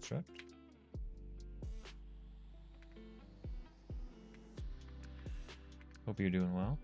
construct. Hope you're doing well.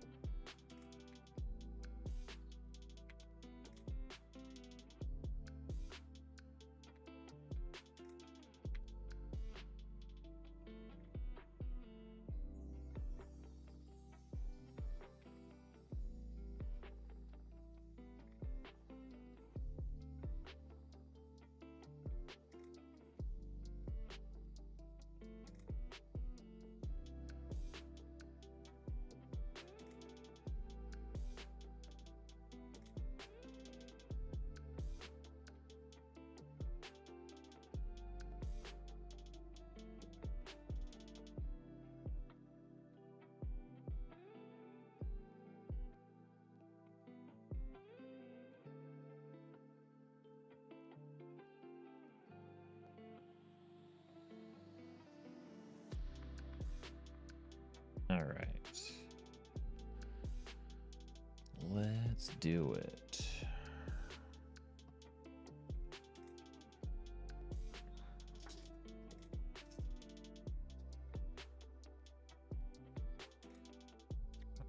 All right. Let's do it.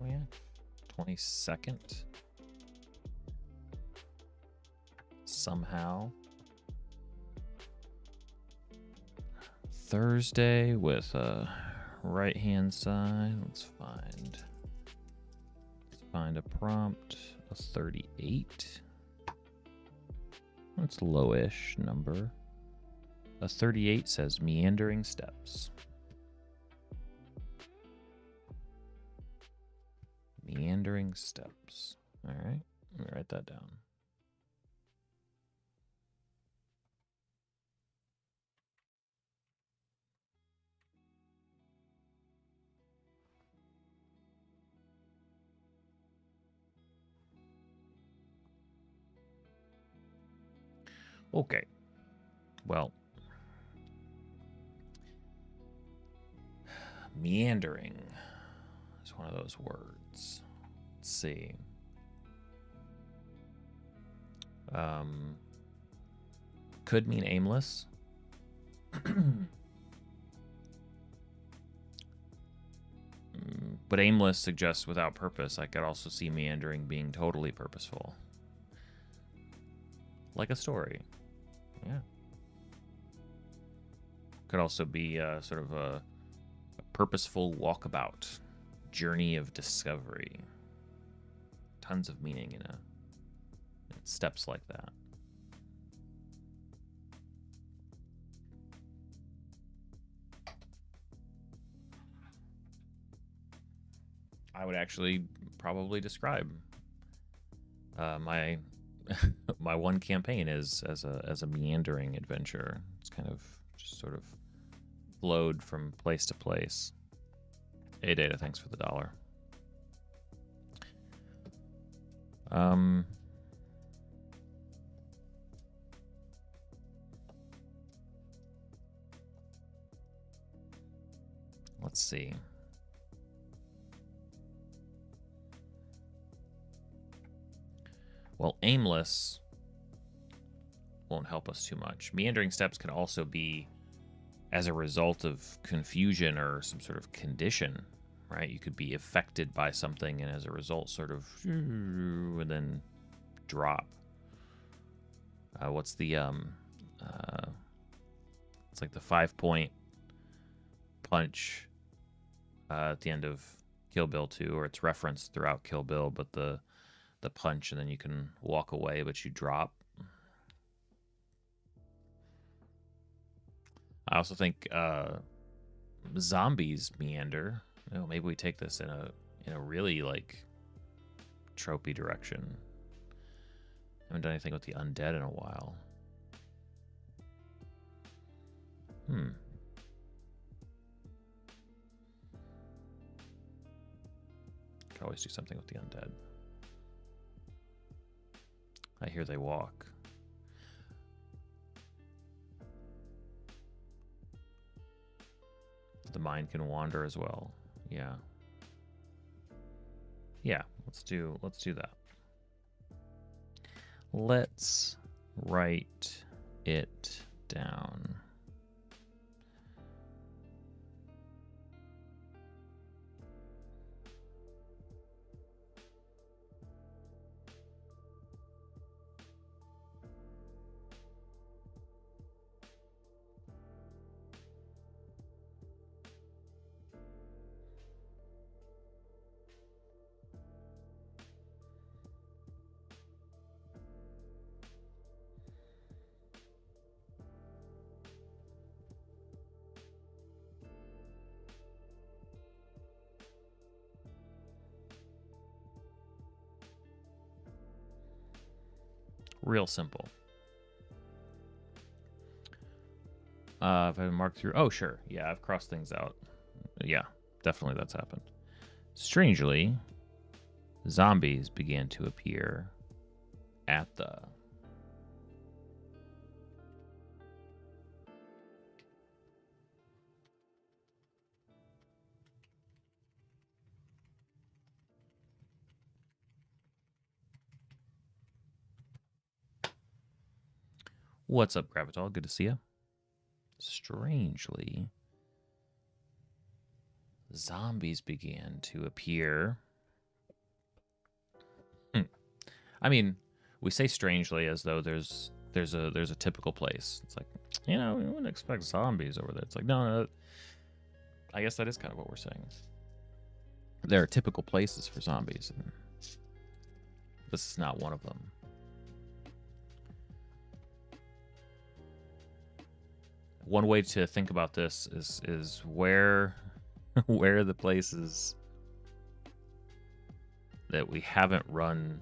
Oh yeah, 22nd. Somehow. Thursday with a right-hand side. Let's find a prompt. A 38. That's lowish number. A 38 says meandering steps. Meandering steps. All right, let me write that down. Okay. Well, meandering is one of those words. Let's see. Could mean aimless. But aimless suggests without purpose. I could also see meandering being totally purposeful. Like a story. Yeah. Could also be sort of a purposeful walkabout. Journey of discovery. Tons of meaning in steps like that. I would actually probably describe my my one campaign is as a meandering adventure. It's kind of just sort of flowed from place to place. Hey Data, thanks for the $1. Let's see. Well, aimless won't help us too much. Meandering steps can also be as a result of confusion or some sort of condition, right? You could be affected by something and as a result sort of and then drop. What's the it's like the 5-point punch at the end of Kill Bill 2, or it's referenced throughout Kill Bill, but the punch and then you can walk away, but you drop. I also think zombies meander. Oh, maybe we take this in a really like tropey direction. Haven't done anything with the undead in a while. Could always do something with the undead. I hear they walk. The mind can wander as well. Yeah. Yeah, let's do that. Let's write it down. Real simple. If I haven't marked through... Oh, sure. Yeah, I've crossed things out. Yeah, definitely that's happened. Strangely, zombies began to appear at the... What's up, Gravital? Good to see you. Strangely, zombies began to appear. I mean, we say strangely as though there's a typical place. It's like, you know, we wouldn't expect zombies over there. It's like, no, I guess that is kind of what we're saying. There are typical places for zombies, and this is not one of them. One way to think about this is where are the places that we haven't run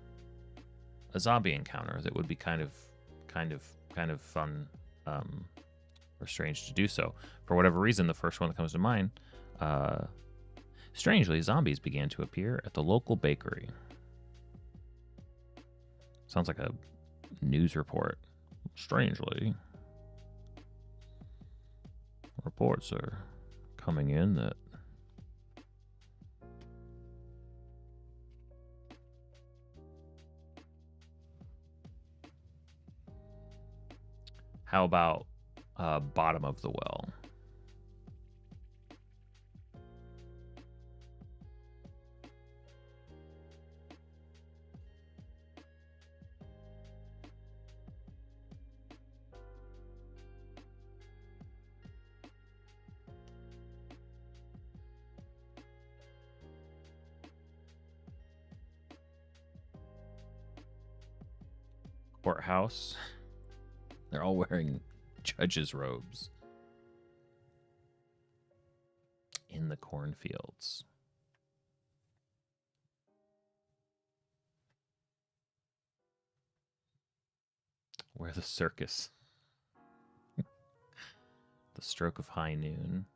a zombie encounter that would be kind of fun or strange to do so. For whatever reason, the first one that comes to mind, strangely, zombies began to appear at the local bakery. Sounds like a news report. Strangely, reports are coming in that how about bottom of the well? Courthouse. They're all wearing judges' robes. In the cornfields. Where the circus. The stroke of high noon.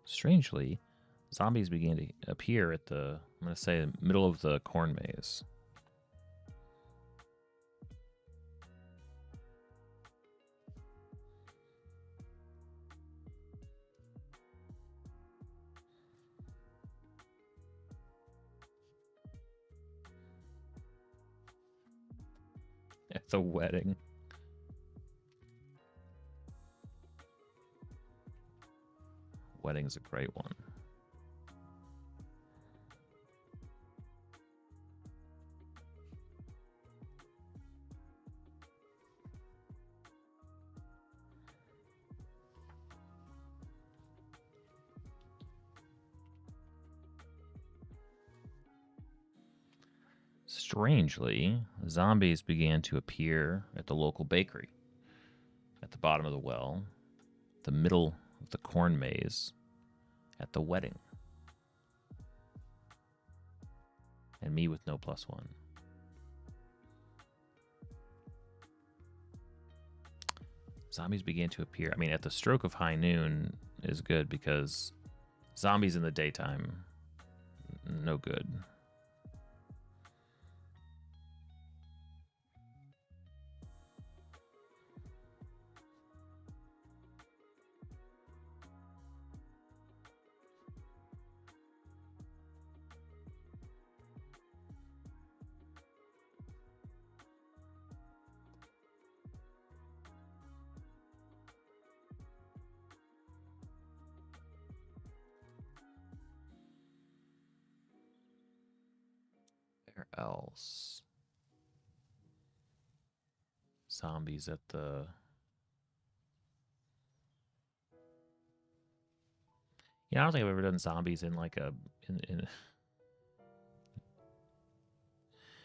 Strangely, zombies began to appear at the, I'm going to say, middle of the corn maze. At the wedding. Wedding's a great one. Strangely, zombies began to appear at the local bakery, at the bottom of the well, the middle of the corn maze, at the wedding. And me with no +1. Zombies began to appear. I mean, at the stroke of high noon is good because zombies in the daytime, no good. Where else? Zombies at the... Yeah, I don't think I've ever done zombies in like a... in...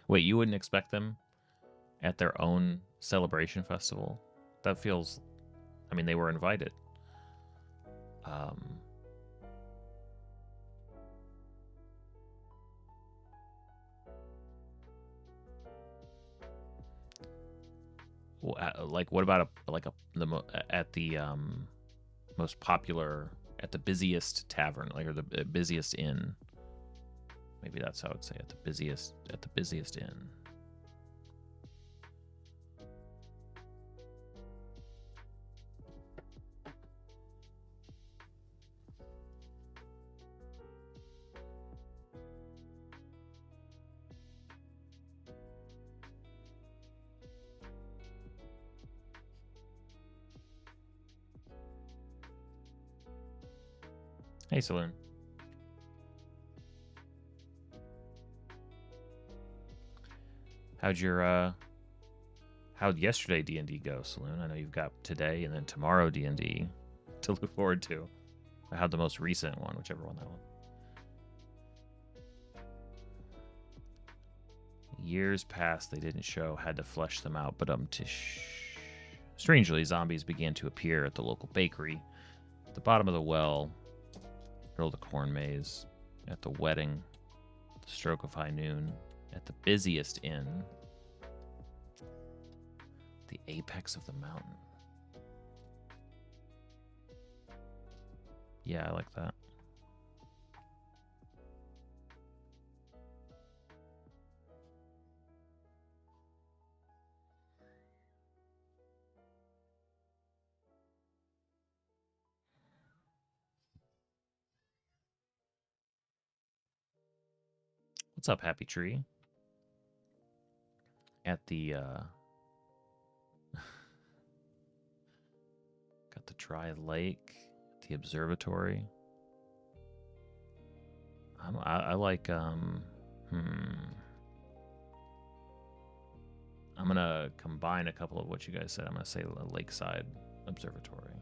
Wait, you wouldn't expect them at their own celebration festival? That feels... I mean, they were invited. Like, what about at the most popular, at the busiest tavern, like, or the busiest inn? Maybe that's how I would say at the busiest inn. Hey, Saloon. How'd yesterday D&D go, Saloon? I know you've got today and then tomorrow D&D to look forward to. How'd the most recent one, whichever one that one. Years past, they didn't show, had to flesh them out, but strangely, zombies began to appear at the local bakery, at the bottom of the well, middle of the corn maze, at the wedding, the stroke of high noon, at the busiest inn, the apex of the mountain. Yeah, I like that. What's up, Happy Tree? At the got the dry lake, the observatory. I like I'm gonna combine a couple of what you guys said. I'm gonna say a lakeside observatory.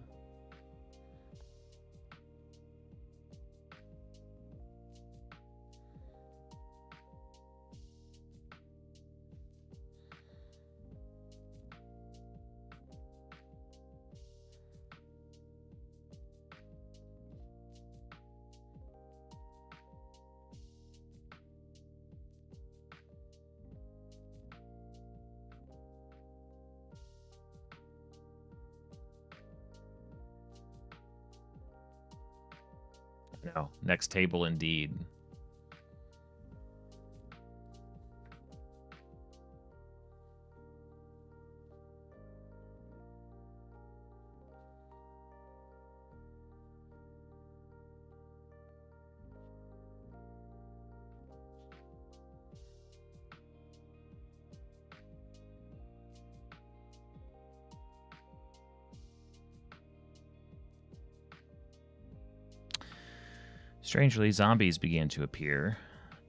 No, next table indeed. Strangely, zombies began to appear.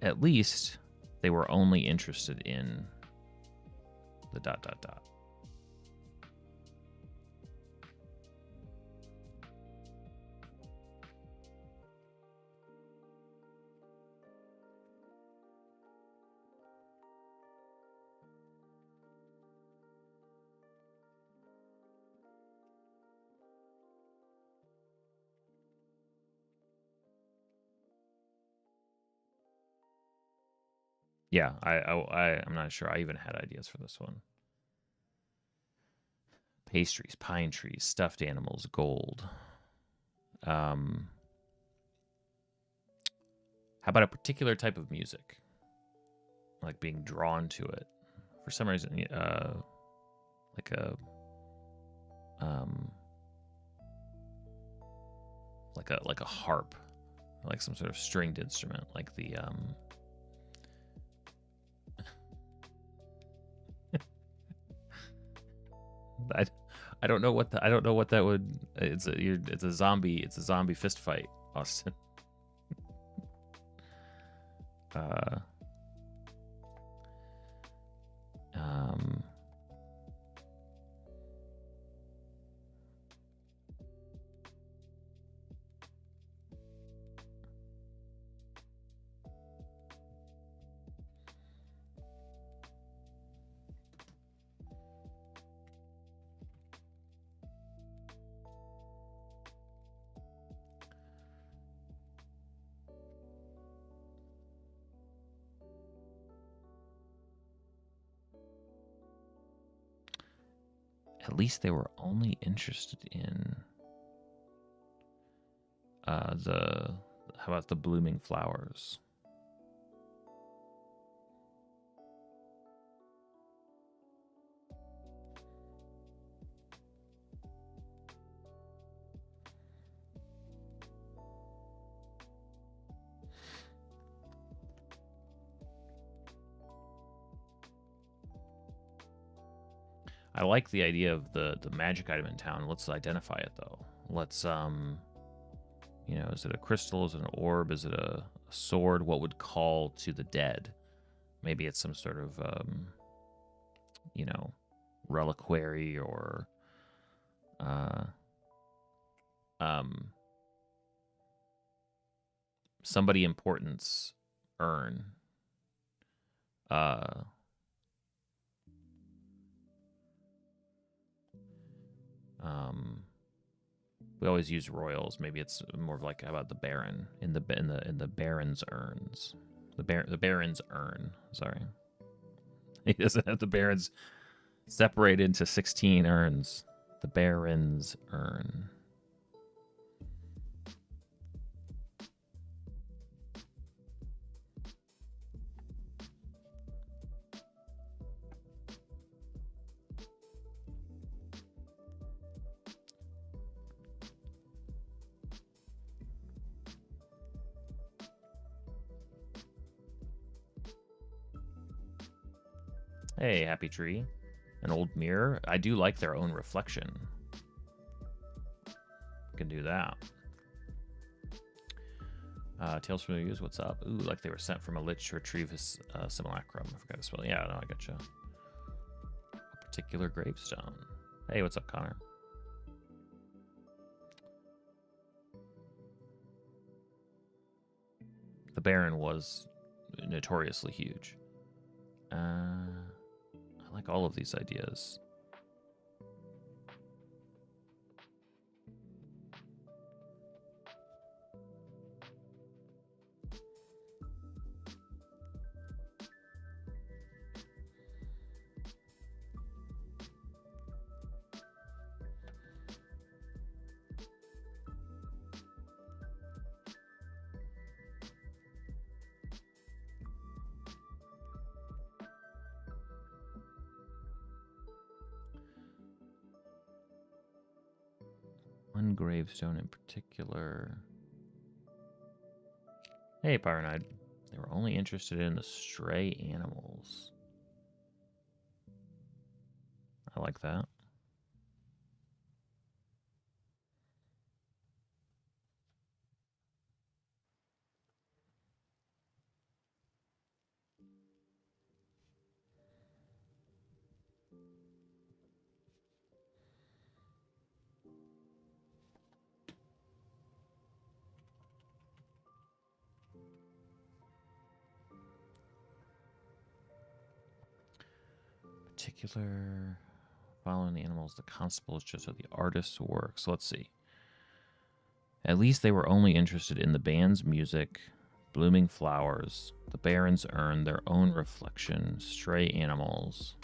At least, they were only interested in the ... Yeah, I'm not sure I even had ideas for this one. Pastries, pine trees, stuffed animals, gold. How about a particular type of music? Like being drawn to it. For some reason, like a like a harp, like some sort of stringed instrument, like the I don't know what that would. It's a zombie fist fight, Austin. Um. At least they were only interested in how about the blooming flowers? I like the idea of the magic item in town. Let's identify it though. Let's you know, is it a crystal? Is it an orb? Is it a sword? What would call to the dead? Maybe it's some sort of you know, reliquary or somebody importance urn. We always use royals. Maybe it's more of like, how about the Baron in the Baron's urns? The Baron's urn. Sorry, he doesn't have the Baron's separated into 16 urns. The Baron's urn. Hey, Happy Tree. An old mirror. I do like their own reflection. Can do that. Tales from the Muse, what's up? Ooh, like they were sent from a lich to retrieve his simulacrum. I forgot to spell it. Yeah, no, I gotcha. A particular gravestone. Hey, what's up, Connor? The Baron was notoriously huge. I like all of these ideas. One gravestone in particular. Hey, Pyronide. They were only interested in the stray animals. I like that. Particular following the animals, the constable is just the artist's work. So let's see. At least they were only interested in the band's music, blooming flowers, the Baron's urn, their own reflection, stray animals.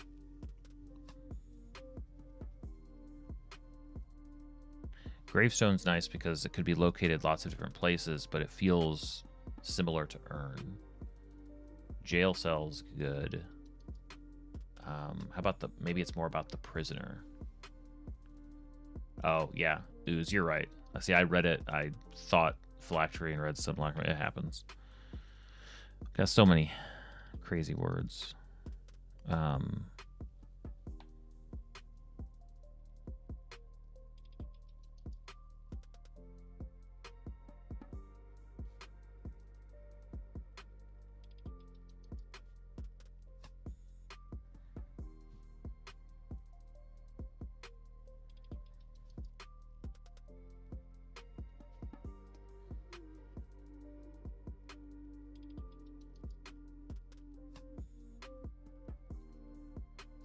Gravestone's nice because it could be located lots of different places, but it feels similar to urn. Jail cell's good. How about maybe it's more about the prisoner. Oh, yeah. Ooze, you're right. See, I read it. I thought phylactery and read simulacrum. It happens. Got so many crazy words.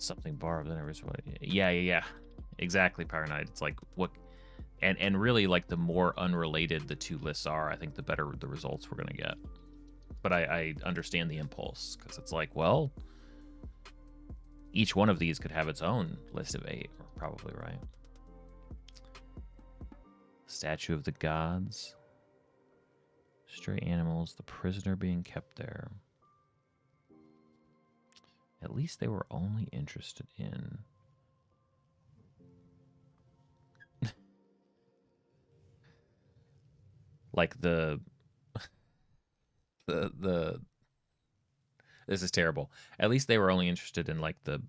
Something borrowed. Yeah. Exactly, Pyronide. It's like what, and really like the more unrelated the two lists are, I think the better the results we're gonna get. But I understand the impulse because it's like, well, each one of these could have its own list of 8, probably, right? Statue of the gods. Stray animals, the prisoner being kept there. At least they were only interested in... like the this is terrible. At least they were only interested in like the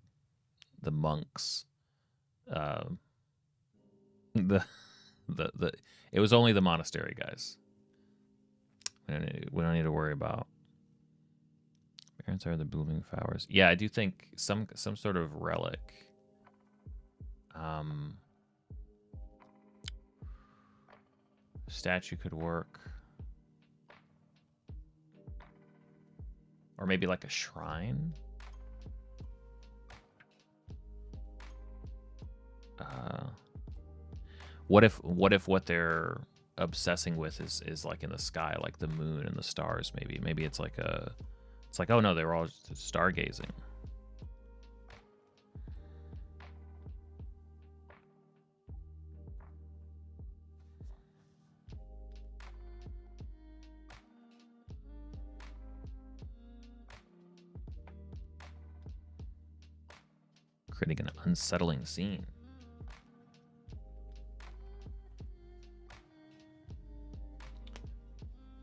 monks. The it was only the monastery guys. We don't need to worry about. Parents are the blooming flowers. Yeah, I do think some sort of relic. Statue could work. Or maybe like a shrine. What if what they're obsessing with is like in the sky, like the moon and the stars? Maybe it's like oh no, they were all just stargazing. Creating an unsettling scene.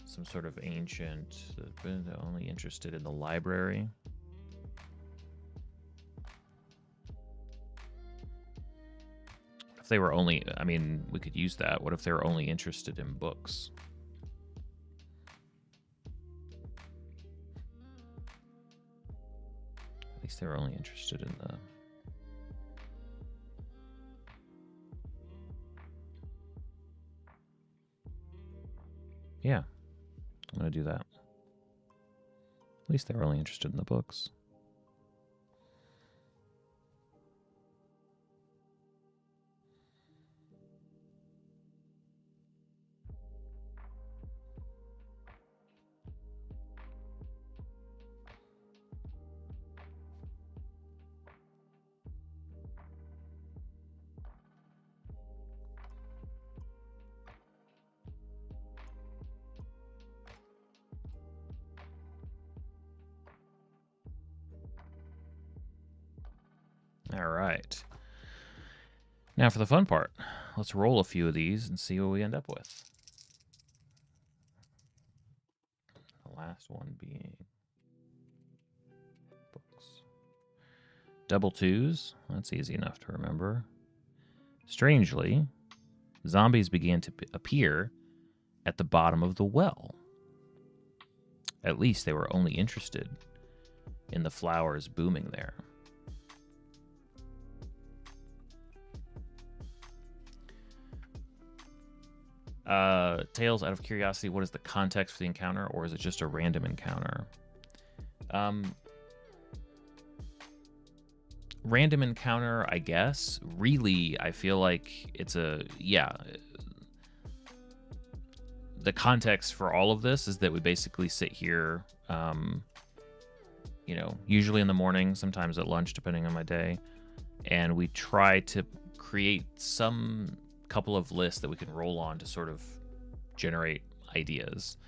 Some sort of ancient, only interested in the library. If they were only, I mean, we could use that. What if they were only interested in books? At least they were only interested in the... Yeah, I'm going to do that. At least they were only interested in the books. All right. Now for the fun part. Let's roll a few of these and see what we end up with. The last one being books. Double twos. That's easy enough to remember. Strangely, zombies began to appear at the bottom of the well. At least they were only interested in the flowers booming there. Tails, out of curiosity, what is the context for the encounter, or is it just a random encounter? Random encounter, I guess. Really, I feel like it's yeah. The context for all of this is that we basically sit here, you know, usually in the morning, sometimes at lunch, depending on my day, and we try to create some couple of lists that we can roll on to sort of generate ideas.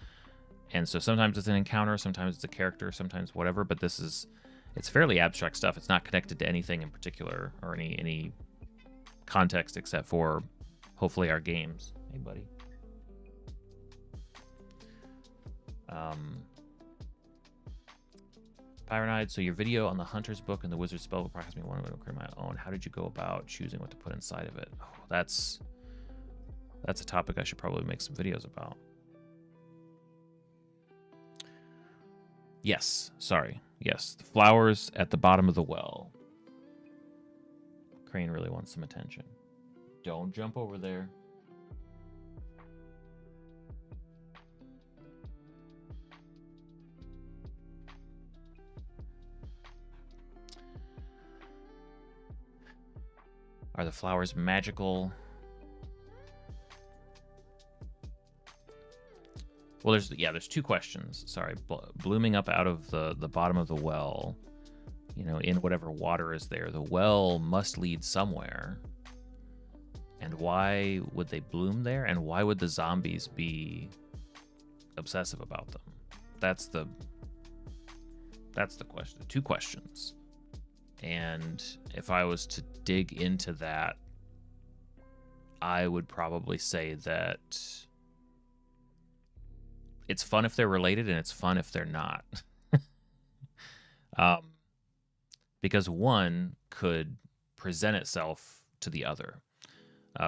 And so sometimes it's an encounter, sometimes it's a character, sometimes whatever, but it's fairly abstract stuff. It's not connected to anything in particular or any context except for hopefully our games. Hey, buddy. Pyronide, so your video on the Hunter's Book and the Wizard's Spell approximately one way to create my own. How did you go about choosing what to put inside of it? Oh, that's a topic I should probably make some videos about. Yes, sorry. Yes, the flowers at the bottom of the well. Crane really wants some attention. Don't jump over there. Are the flowers magical? Well, there's two questions. Sorry, blooming up out of the bottom of the well. in whatever water is there. The well must lead somewhere. And why would they bloom there? And why would the zombies be obsessive about them? That's the question. 2 questions. And if I was to dig into that, I would probably say that it's fun if they're related and it's fun if they're not. Because one could present itself to the other.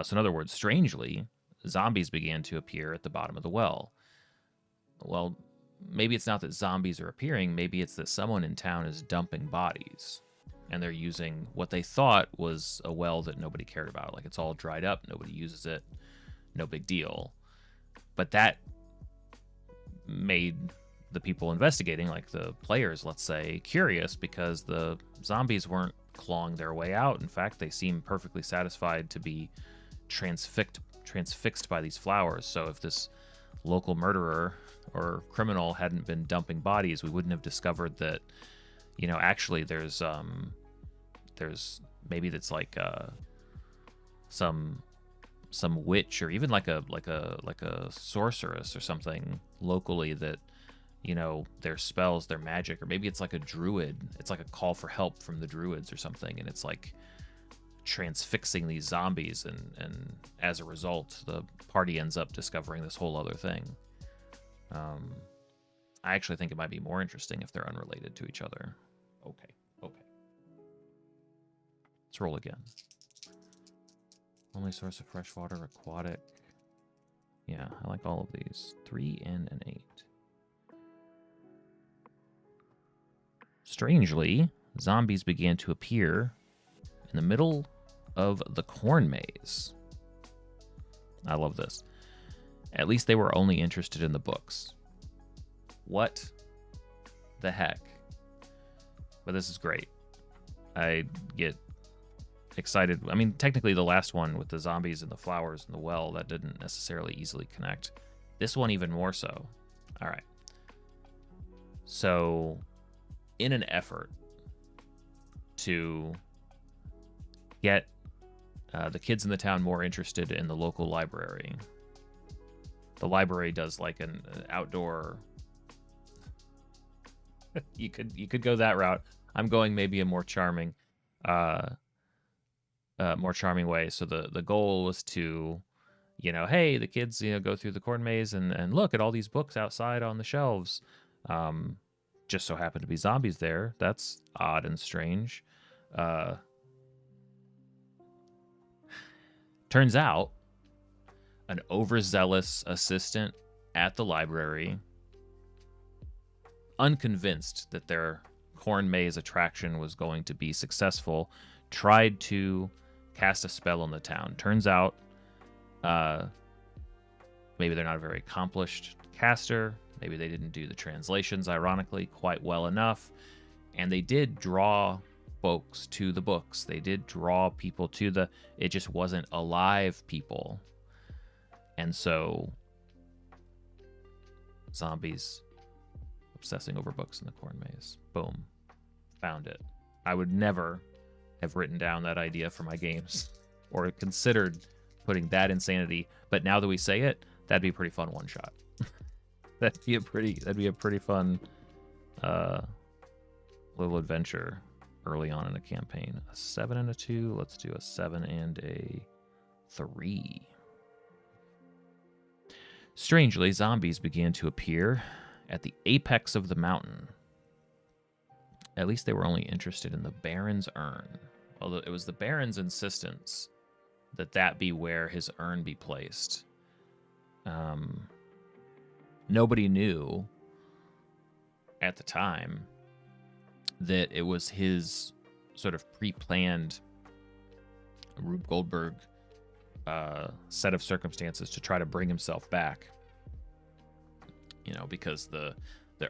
So in other words, strangely, zombies began to appear at the bottom of the well. Well, maybe it's not that zombies are appearing. Maybe it's that someone in town is dumping bodies. And they're using what they thought was a well that nobody cared about. Like, it's all dried up. Nobody uses it. No big deal. But that made the people investigating, like the players, let's say, curious because the zombies weren't clawing their way out. In fact, they seemed perfectly satisfied to be transfixed by these flowers. So if this local murderer or criminal hadn't been dumping bodies, we wouldn't have discovered that, actually there's maybe that's like some witch, or even like a sorceress or something locally that, their spells, their magic, or maybe it's like a druid. It's like a call for help from the druids or something, and it's like transfixing these zombies, and as a result, the party ends up discovering this whole other thing. I actually think it might be more interesting if they're unrelated to each other. Okay. Let's roll again. Only source of fresh water, aquatic. Yeah, I like all of these. 3 and an 8. Strangely, zombies began to appear in the middle of the corn maze. I love this. At least they were only interested in the books. What the heck? But this is great. I get excited. I mean, technically the last one with the zombies and the flowers and the well, that didn't necessarily easily connect. This one even more so. All right. So, in an effort to get the kids in the town more interested in the local library, the library does like an outdoor. you could go that route. I'm going maybe a more charming way. So the goal was to, hey, the kids, go through the corn maze and look at all these books outside on the shelves. Just so happen to be zombies there. That's odd and strange. Turns out, an overzealous assistant at the library, unconvinced that their corn maze attraction was going to be successful, tried to cast a spell on the town. Turns out, maybe they're not a very accomplished caster. Maybe they didn't do the translations, ironically, quite well enough. And they did draw folks to the books. They did draw people to it just wasn't alive people. And so, zombies obsessing over books in the corn maze. Boom. Found it. I would never have written down that idea for my games or considered putting that insanity. But now that we say it, that'd be a pretty fun one-shot. That'd be a pretty fun little adventure early on in a campaign. A 7 and a 2. Let's do a 7 and a 3. Strangely, zombies began to appear at the apex of the mountain. At least they were only interested in the Baron's urn. Although it was the Baron's insistence that be where his urn be placed. Nobody knew at the time that it was his sort of pre-planned Rube Goldberg set of circumstances to try to bring himself back. Because the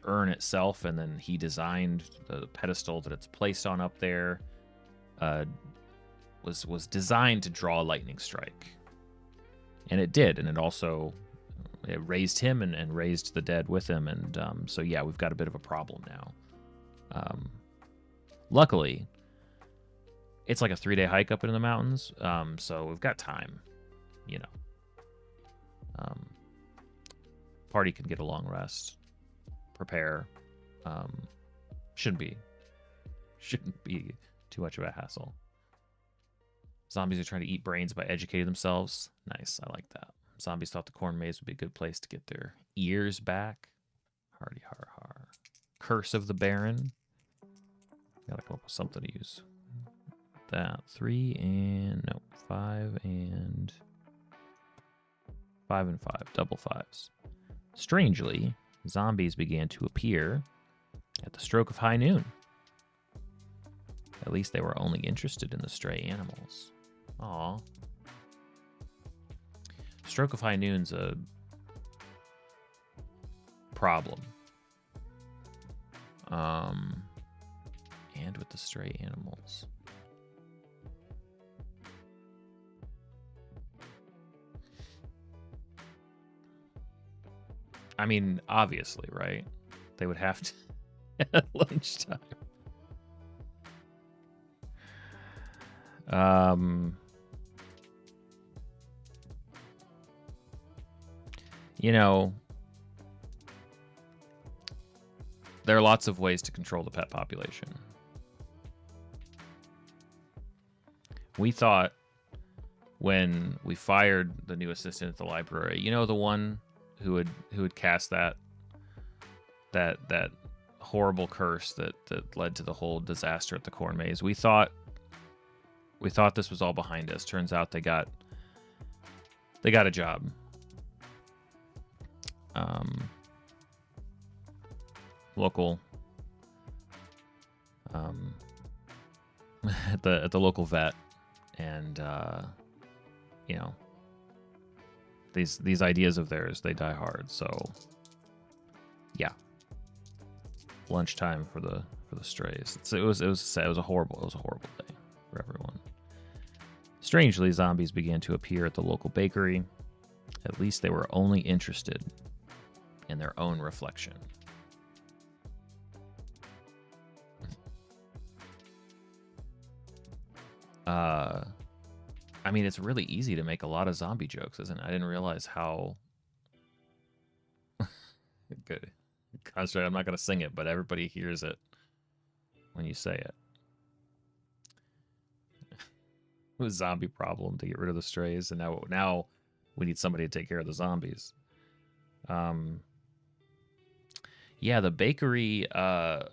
urn itself, and then he designed the pedestal that it's placed on up there, was designed to draw a lightning strike. And it did, and it raised him and raised the dead with him, and so yeah, we've got a bit of a problem now. Luckily, it's like a 3-day hike up into the mountains, so we've got time, you know. Party can get a long rest, prepare. Shouldn't be too much of a hassle. Zombies are trying to eat brains by educating themselves. Nice, I like that. Zombies thought the corn maze would be a good place to get their ears back. Hardy har har. Curse of the Baron. Gotta come up with something to use. That 3 and no 5 and 5 and 5, double 5s. Strangely, zombies began to appear at the stroke of high noon. At least they were only interested in the stray animals. Aw. Stroke of high noon's a problem. And with the stray animals. I mean, obviously, right? They would have to at lunchtime. You know, there are lots of ways to control the pet population. We thought when we fired the new assistant at the library, you know, the one who would cast that horrible curse that led to the whole disaster at the corn maze. We thought this was all behind us. Turns out they got a job. Local at the local vet, and you know, these ideas of theirs, they die hard. So yeah, lunchtime for the strays. It was a horrible day for everyone. Strangely, zombies began to appear at the local bakery. At least they were only interested in their own reflection. I mean, it's really easy to make a lot of zombie jokes, isn't it? I didn't realize how good. Concentrate, I'm not going to sing it, but everybody hears it when you say it. It was a zombie problem to get rid of the strays, and now we need somebody to take care of the zombies. Yeah, the bakery. I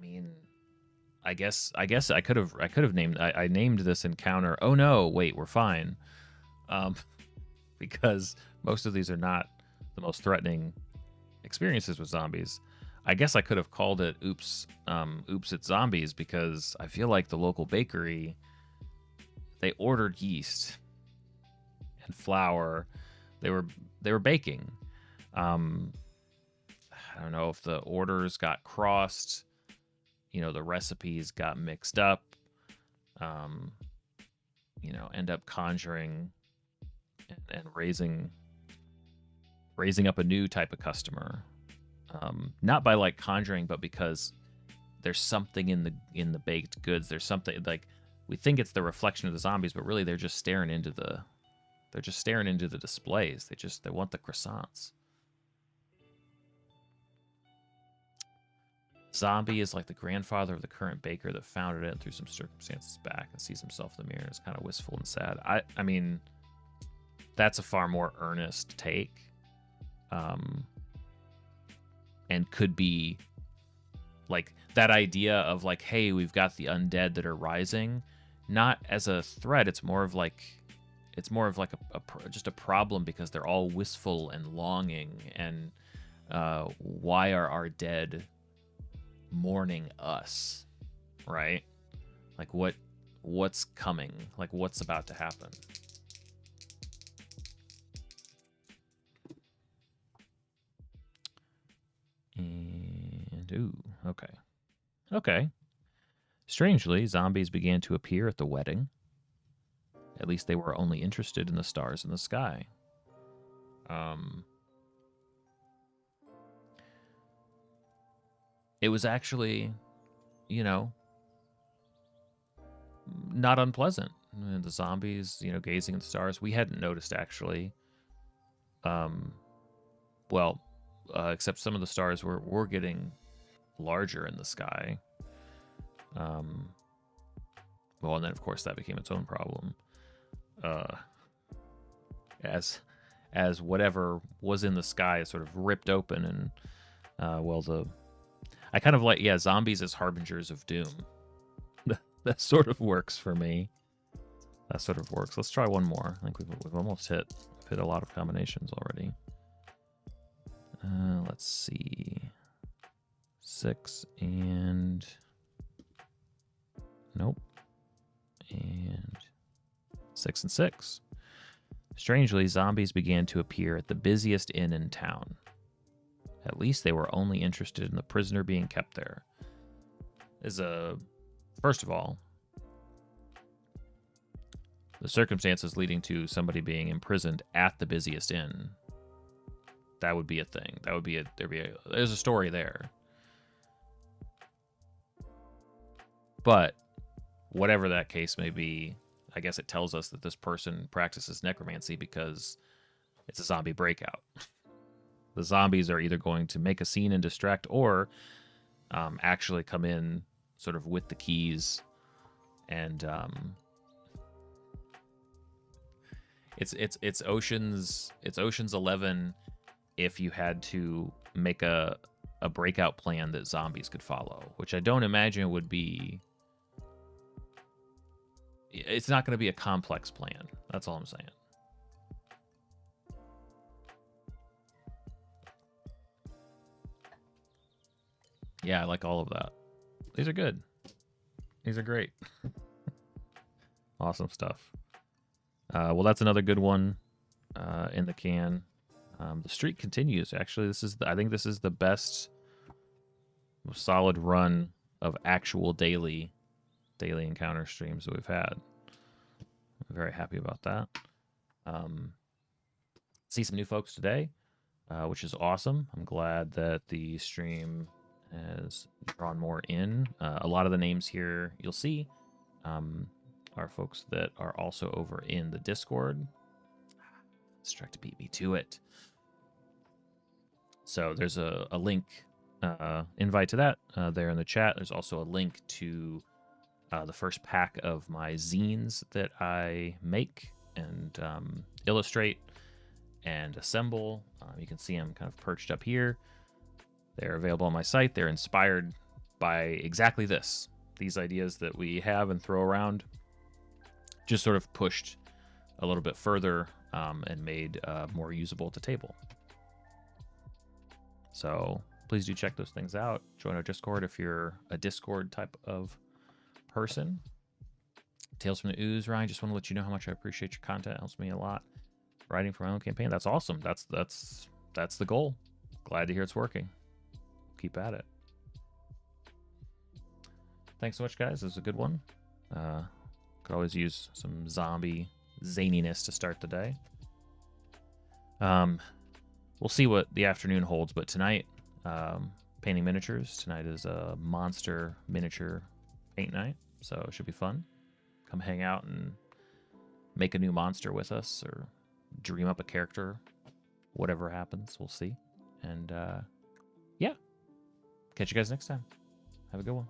mean, I guess I could have named. I named this encounter. Oh no, wait, we're fine. Because most of these are not the most threatening experiences with zombies. I guess I could have called it "Oops, It's Zombies," because I feel like the local bakery, they ordered yeast and flour. They were baking. I don't know if the orders got crossed. You know, the recipes got mixed up. You know, end up conjuring and raising up a new type of customer. Not by like conjuring, but because there's something in the baked goods. There's something like, we think it's the reflection of the zombies, but really they're just staring into the displays. They want the croissants. Zombie is like the grandfather of the current baker that founded it and through some circumstances back and sees himself in the mirror. It's kind of wistful and sad. I mean, that's a far more earnest take. And could be like that idea of like, hey, we've got the undead that are rising, not as a threat. It's more of like just a problem because they're all wistful and longing. And why are our dead mourning us, right? Like what's coming? Like what's about to happen? And ooh, okay. Strangely, zombies began to appear at the wedding. At least they were only interested in the stars in the sky. it was actually, you know, not unpleasant. And the zombies, you know, gazing at the stars. We hadn't noticed actually. Well, except some of the stars were getting larger in the sky. Well, and then of course that became its own problem. As whatever was in the sky sort of ripped open, and I kind of like, yeah, zombies as harbingers of doom. That sort of works for me. That sort of works. Let's try one more. I think we've almost hit a lot of combinations already. Let's see. 6 and nope. And 6 and 6. Strangely, zombies began to appear at the busiest inn in town. At least they were only interested in the prisoner being kept there. First of all, the circumstances leading to somebody being imprisoned at the busiest inn, that would be a thing. That would be there's a story there. But whatever that case may be, I guess it tells us that this person practices necromancy because it's a zombie breakout. The zombies are either going to make a scene and distract, or actually come in sort of with the keys, and it's Ocean's 11 if you had to make a breakout plan that zombies could follow, which I don't imagine would be. It's not going to be a complex plan. That's all I'm saying. Yeah, I like all of that. These are good. These are great. Awesome stuff. Well, that's another good one in the can. The streak continues. Actually, I think this is the best, most solid run of actual daily encounter streams that we've had. I'm very happy about that. See some new folks today, which is awesome. I'm glad that the stream has drawn more in. A lot of the names here you'll see are folks that are also over in the Discord. Let's try to beat me to it. So there's a link, invite to that there in the chat. There's also a link to the first pack of my zines that I make and illustrate and assemble. You can see them kind of perched up here. They're available on my site. They're inspired by exactly this. These ideas that we have and throw around, just sort of pushed a little bit further and made more usable at the table. So please do check those things out. Join our Discord if you're a Discord type of person. Tales from the Ooze, Ryan, just want to let you know how much I appreciate your content. It helps me a lot. Writing for my own campaign. That's awesome. That's the goal. Glad to hear it's working. Keep at it. Thanks so much, guys. This was a good one. Could always use some zombie zaniness to start the day. We'll see what the afternoon holds, but tonight, painting miniatures. Tonight is a monster miniature paint night, so it should be fun. Come hang out and make a new monster with us, or dream up a character. Whatever happens, we'll see. And yeah, catch you guys next time. Have a good one.